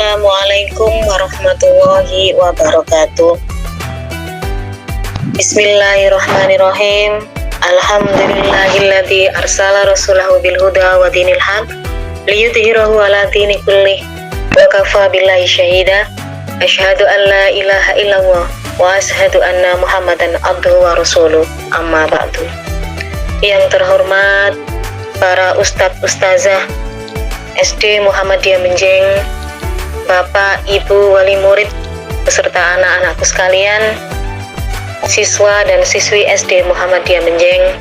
Assalamualaikum warahmatullahi wabarakatuh. Bismillahirrahmanirrahim. Alhamdulillahilladzi arsala rasulahu bil huda wa dinil haq liyudhhirahu ala dini kullih wa kafa billahi syahida. Asyhadu an la ilaha illallah wa asyhadu anna Muhammadan abduhu wa rasuluh. Amma ba'du. Yang terhormat para ustadz ustazah SD Muhammadiyah Menjeng, Bapak, Ibu, wali murid, beserta anak-anakku sekalian, siswa dan siswi SD Muhammadiyah Menjeng,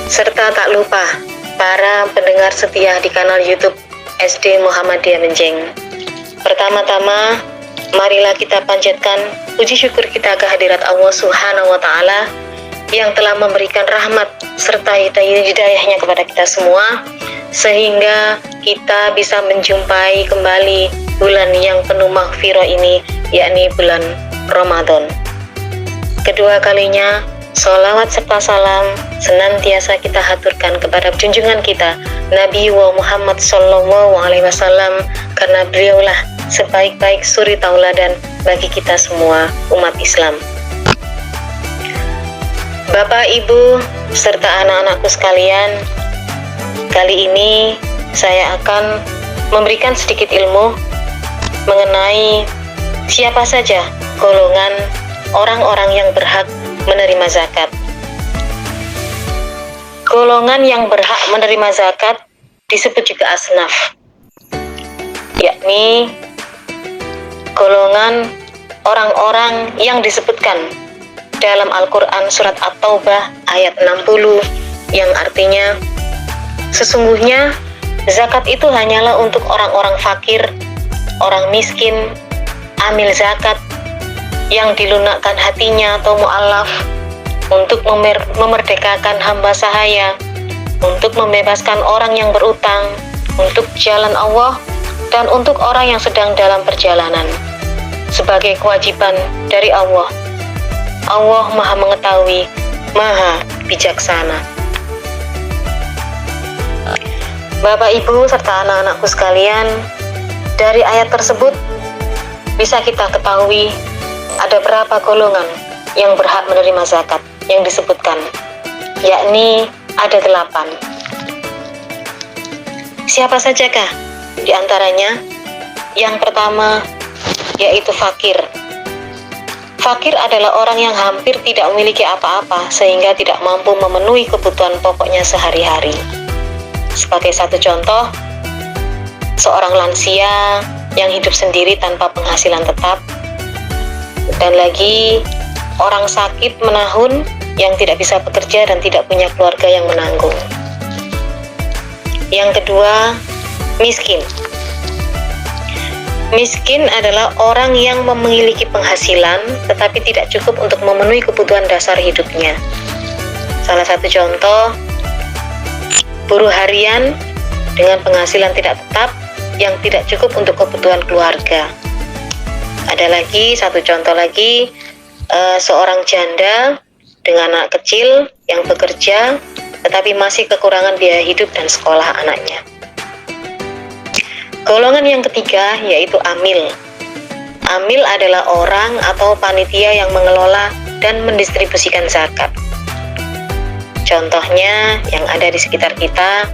serta tak lupa para pendengar setia di kanal YouTube SD Muhammadiyah Menjeng. Pertama-tama, marilah kita panjatkan puji syukur kita kehadirat Allah Subhanahu wa Ta'ala yang telah memberikan rahmat serta hidayahnya kepada kita semua, sehingga kita bisa menjumpai kembali bulan yang penuh maghfirah ini, yakni bulan Ramadan. Kedua kalinya, sholawat serta salam senantiasa kita haturkan kepada junjungan kita Nabi Muhammad SAW, karena beliaulah sebaik-baik suri tauladan bagi kita semua umat Islam. Bapak, Ibu, serta anak-anakku sekalian, kali ini saya akan memberikan sedikit ilmu mengenai siapa saja golongan orang-orang yang berhak menerima zakat. Golongan yang berhak menerima zakat disebut juga asnaf, yakni golongan orang-orang yang disebutkan dalam Al-Quran surat At-Taubah ayat 60, yang artinya sesungguhnya zakat itu hanyalah untuk orang-orang fakir, orang miskin, amil zakat, yang dilunakkan hatinya atau mu'allaf, untuk memerdekakan hamba sahaya, untuk membebaskan orang yang berutang, untuk jalan Allah, dan untuk orang yang sedang dalam perjalanan, sebagai kewajiban dari Allah. Allah Maha Mengetahui, Maha Bijaksana. Bapak, Ibu, serta anak-anakku sekalian, dari ayat tersebut bisa kita ketahui ada berapa golongan yang berhak menerima zakat yang disebutkan, yakni ada 8. Siapa sajakah di antaranya? Yang pertama yaitu fakir. Fakir adalah orang yang hampir tidak memiliki apa-apa sehingga tidak mampu memenuhi kebutuhan pokoknya sehari-hari. Sebagai satu contoh, seorang lansia yang hidup sendiri tanpa penghasilan tetap, dan lagi orang sakit menahun yang tidak bisa bekerja dan tidak punya keluarga yang menanggung. Yang kedua, miskin. Miskin adalah orang yang memiliki penghasilan tetapi tidak cukup untuk memenuhi kebutuhan dasar hidupnya. Salah satu contoh, buruh harian dengan penghasilan tidak tetap yang tidak cukup untuk kebutuhan keluarga. Ada lagi satu contoh lagi, seorang janda dengan anak kecil yang bekerja tetapi masih kekurangan biaya hidup dan sekolah anaknya. Golongan yang ketiga yaitu amil. Amil adalah orang atau panitia yang mengelola dan mendistribusikan zakat. Contohnya yang ada di sekitar kita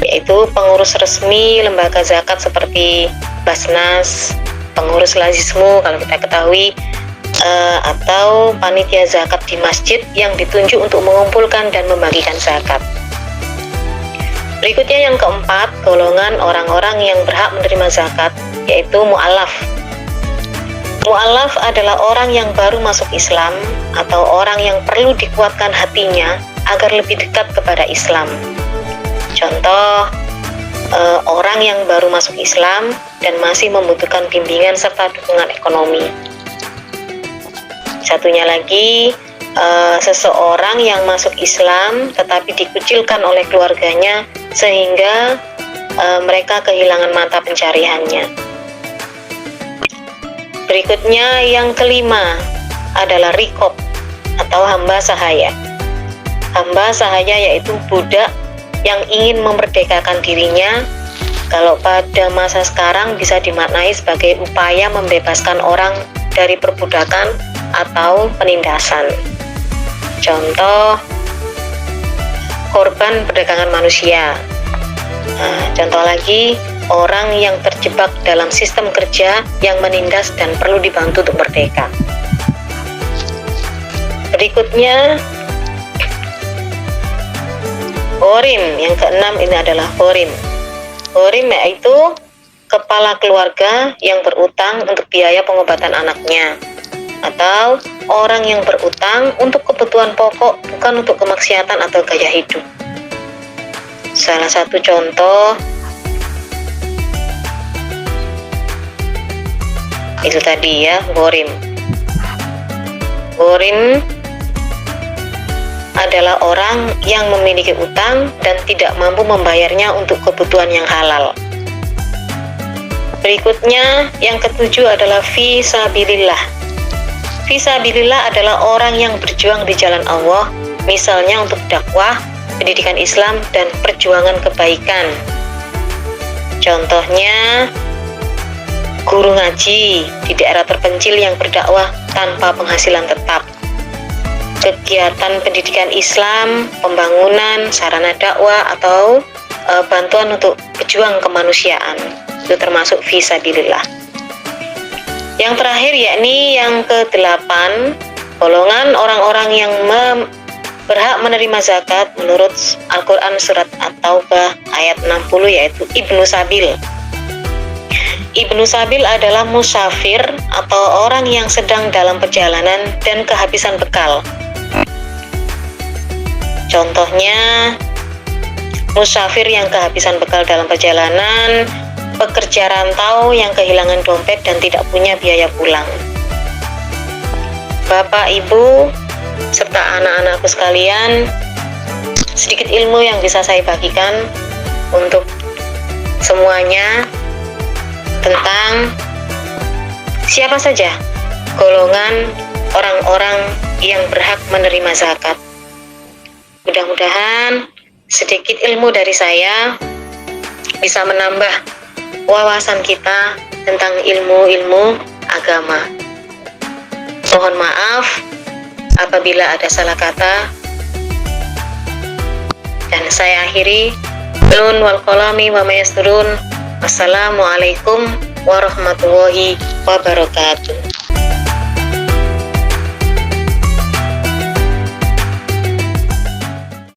yaitu pengurus resmi lembaga zakat seperti Basnas, pengurus lazismu kalau kita ketahui, atau panitia zakat di masjid yang ditunjuk untuk mengumpulkan dan membagikan zakat. Berikutnya yang keempat, golongan orang-orang yang berhak menerima zakat yaitu mu'allaf. Mu'allaf adalah orang yang baru masuk Islam atau orang yang perlu dikuatkan hatinya agar lebih dekat kepada Islam. Contoh, orang yang baru masuk Islam dan masih membutuhkan bimbingan serta dukungan ekonomi. Satunya lagi, seseorang yang masuk Islam tetapi dikucilkan oleh keluarganya sehingga mereka kehilangan mata pencariannya. Berikutnya yang kelima adalah rikob atau hamba sahaya. Hamba sahaya yaitu budak yang ingin memerdekakan dirinya Kalau pada masa sekarang bisa dimaknai sebagai upaya membebaskan orang dari perbudakan atau penindasan. Contoh, korban perdagangan manusia. Contoh lagi, orang yang terjebak dalam sistem kerja yang menindas dan perlu dibantu untuk merdeka. Berikutnya, ghorim. Yang keenam ini adalah ghorim. Ghorim yaitu kepala keluarga yang berutang untuk biaya pengobatan anaknya, atau orang yang berutang untuk kebutuhan pokok, bukan untuk kemaksiatan atau gaya hidup. Salah satu contoh itu tadi ya, ghorim. Ghorim adalah orang yang memiliki utang dan tidak mampu membayarnya untuk kebutuhan yang halal. Berikutnya, yang ketujuh adalah fisabilillah. Fisabilillah adalah orang yang berjuang di jalan Allah, misalnya untuk dakwah, pendidikan Islam, dan perjuangan kebaikan. Contohnya, guru ngaji di daerah terpencil yang berdakwah tanpa penghasilan tetap. Kegiatan pendidikan Islam, pembangunan, sarana dakwah, atau bantuan untuk pejuang kemanusiaan. Itu termasuk fisabilillah. Yang terakhir yakni yang ke-8, golongan orang-orang yang berhak menerima zakat menurut Al-Quran surat At-Taubah ayat 60, yaitu Ibnu Sabil. Ibnu Sabil adalah musafir atau orang yang sedang dalam perjalanan dan kehabisan bekal. Contohnya, musafir yang kehabisan bekal dalam perjalanan, pekerja rantau yang kehilangan dompet dan tidak punya biaya pulang. Bapak, Ibu, serta anak-anakku sekalian, sedikit ilmu yang bisa saya bagikan untuk semuanya tentang siapa saja golongan orang-orang yang berhak menerima zakat. Mudah-mudahan sedikit ilmu dari saya bisa menambah wawasan kita tentang ilmu-ilmu agama. Mohon maaf apabila ada salah kata, dan saya akhiri. Nun wal qalami wa ma yasturun. Wassalamualaikum warahmatullahi wabarakatuh.